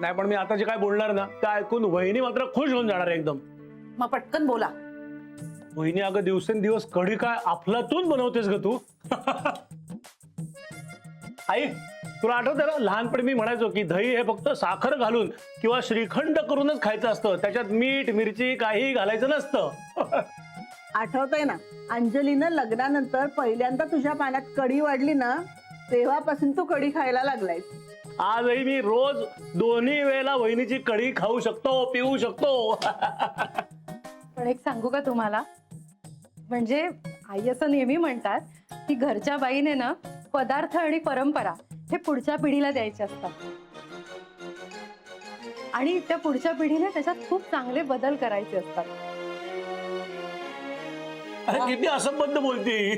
नाही पण मी आता जे काय बोलणार ना ते ऐकून वहिनी मात्र खुश होऊन जाणार आहे एकदम. मग पटकन बोला. वहिनी अगं दिवसेंदिवस कढी काय अफलातून बनवतेस ग तू. आई तुला आठवतं ना लहानपणी मी म्हणायचो की दही हे फक्त साखर घालून किंवा श्रीखंड करूनच खायचं असतं, त्याच्यात मीठ मिरची काही घालायचं नसतं. आठवतंय ना अंजलीनं लग्नानंतर पहिल्यांदा तुझ्या पाण्यात कढी वाढली ना तेव्हापासून तू कढी खायला लागलायस. आजही मी रोज दोन्ही वेळेला वहिनीची कढी खाऊ शकतो पिऊ शकतो. पण एक सांगू का तुम्हाला, म्हणजे आई असं नेहमी म्हणतात की घरच्या बाईने ना पदार्थ आणि परंपरा हे पुढच्या पिढीला द्यायचे असतात आणि त्या पुढच्या पिढीने त्याच्यात खूप चांगले बदल करायचे असतात. अरे किती असंबद्ध बोलती.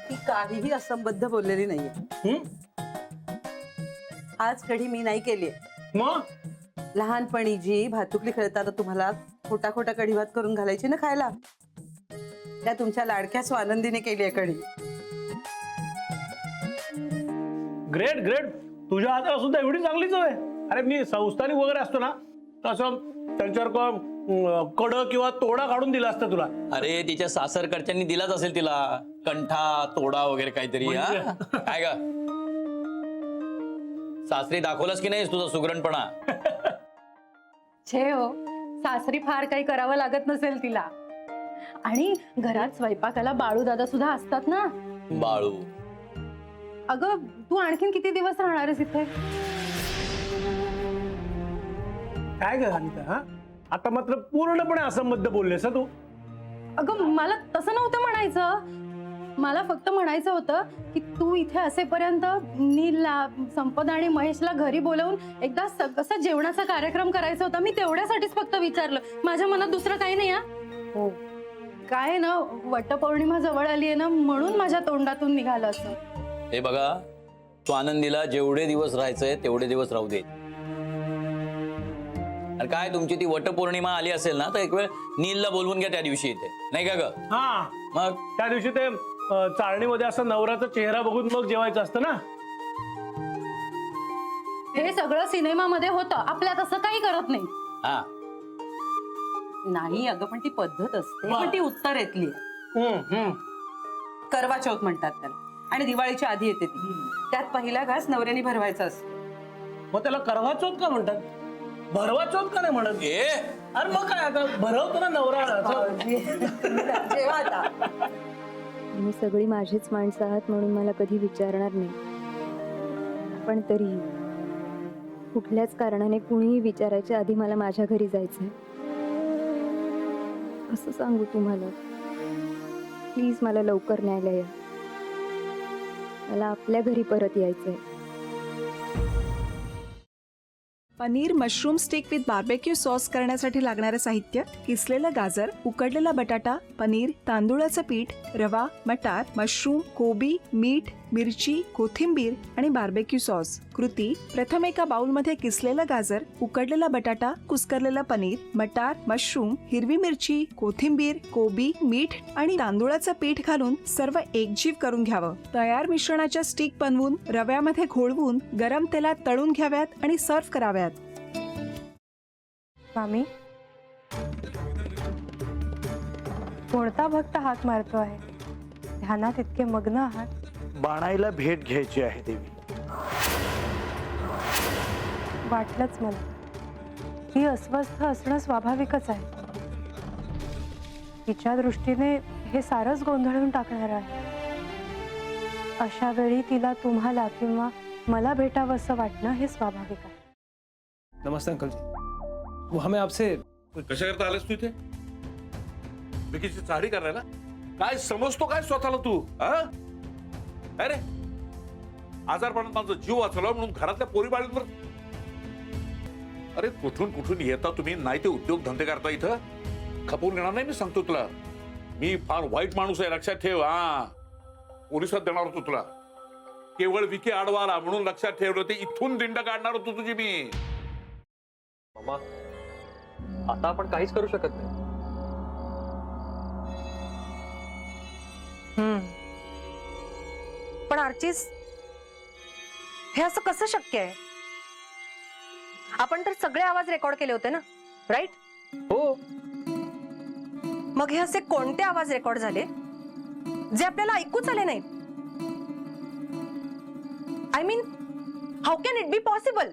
ती काहीही असंबद्ध बोललेली नाहीये. आज कढी मी नाही केली. मग लहानपणी जी भातुकली खेळताना तुम्हाला खोटा खोटा कढी भात करून घालायची ना खायला, त्या तुमच्या लाडक्या स्वानंदीने केली आहे कढी. ग्रेट ग्रेट, तुझ्या हाताला सुद्धा एवढी चांगली चव आहे. अरे मी संस्थानिक वगैरे असतो ना तसं त्यांच्यावर कड किंवा तोडा काढून दिला असता तुला. अरे तिच्या सासरकडच्यांनी दिलाच असेल तिला कंठा तोडा वगैरे काहीतरी. हा? काय ग सासरी दाखवलास की नाहीस तुझा सुगरणपणा? छे हो, सासरी फार काही करावं लागत नसेल तिला. आणि घरात स्वयंपाकाला बाळू दादा सुद्धा असतात ना. बाळू अगं तू आणखीन किती दिवस राहणार आहेस इथे? काय ग अनिता, हा आता मात्र पूर्णपणे असंबद्ध बोललेस तू. अगं मला तसं नव्हतं म्हणायचं. मला फक्त म्हणायचं होतं की तू इथे असेपर्यंत नीलला, संपदा आणि महेशला घरी बोलवून एकदा कसं जेवणाचा कार्यक्रम करायचा होता. मी तेवढ्यासाठीच फक्त विचारलं. माझ्या मनात दुसरं काही नाही. हो काय आहे ना, वटपौर्णिमा जवळ आली आहे ना म्हणून माझ्या तोंडातून निघालं असं. हे बघा, तू आनंदीला जेवढे दिवस राहायचंय तेवढे दिवस राहू दे. आणि काय तुमची ती वटपौर्णिमा आली असेल ना तर एक वेळ नीलला बोलवून घ्या त्या दिवशी इथे, नाही का ग? हा मग त्या दिवशी ते चाळणीमध्ये असं नवऱ्याचा चेहरा बघून मग जेवायचं असतं ना. हे सगळं सिनेमामध्ये होतं, आपल्यात असं काही करत नाही. हा नाही अगं, पण ती पद्धत असते. पण ती उत्तरेतली आहे. करवा चौथ म्हणतात त्याला, आणि दिवाळीच्या आधी येते ती. त्यात पहिला घास नवऱ्याने भरवायचा असतो. मग त्याला करवा चौथ का म्हणतात, भरवा चौथ का नाही म्हणत? अरे मग काय आता भरवतो ना नवरा. जेव्हा आता तुम्ही सगळी माझीच माणसं आहात म्हणून मला कधी विचारणार नाही, पण तरी कुठल्याच कारणाने कुणीही विचारायच्या आधी मला माझ्या घरी जायचंय. असं सांगू तुम्हाला, प्लीज मला लवकर न्यायला या. मला आपल्या घरी परत यायचंय. Paneer mushroom stick with barbecue sauce करण्यासाठी लागणारे साहित्य: किसलेलं गाजर, उकडलेला बटाटा, पनीर, तांदूळाचं पीठ, रवा, मटार, मशरूम, कोबी, मीठ, मिरची, कोथिंबीर आणि बार्बेक्यू सॉस. कृती: प्रथम एका बाउलमध्ये किसलेलं गाजर, उकडलेला बटाटा, कुस्करलेलं पनीर, मटार, मशरूम, हिरवी मिरची, कोथिंबीर, कोबी, मीठ आणि तांदूळाचं पीठ घालून सर्व एकजीव करून घ्यावं. तयार मिश्रणाच्या स्टिक बनवून रव्यामध्ये घोळवून गरम तेलात तळून घ्याव्यात आणि सर्व्ह कराव्यात. मामी, कोणता भक्त हाक मारतो आहे? ध्यानात इतके मग्न आहात. बाणाईला भेट घ्यायची आहे देवी. वाटलंच मला. ही अस्वस्थ असणं स्वाभाविकच आहे. तिच्या दृष्टीने हे सारंच गोंधळून टाकणार आहे. अशा वेळी तिला तुम्हाला किंवा मला भेटावं असं वाटणं हे स्वाभाविक आहे. नमस्ते अंकल जी, वो हमें आपसे. कशा करता आलास तू इथे? विकीची चाळी करायला? काय समजतो काय स्वतःला तू? अरे आजारपणात माझा जीव वाचवला म्हणून घरातल्या पोरीबाळींवर. अरे कुठून कुठून येता तुम्ही, नाही ते उद्योग धंदे करता इथं. खपवून घेणार नाही मी सांगतो तुला. मी फार वाईट माणूस आहे, लक्षात ठेव. पोलिसात देणार होतो तुला. केवळ विकी आडवा आला म्हणून लक्षात ठेवलं, ते इथून दिंड काढणार होतो तुझी मी. मामा, आता आपण काहीच करू शकत नाही. पण आर्चिस, हे असं कसं शक्य आहे? आपण तर सगळे आवाज रेकॉर्ड केले होते ना, राईट? हो. मग हे असे कोणते आवाज रेकॉर्ड झाले जे आपल्याला ऐकूच आले नाहीत? I mean, how can it be possible?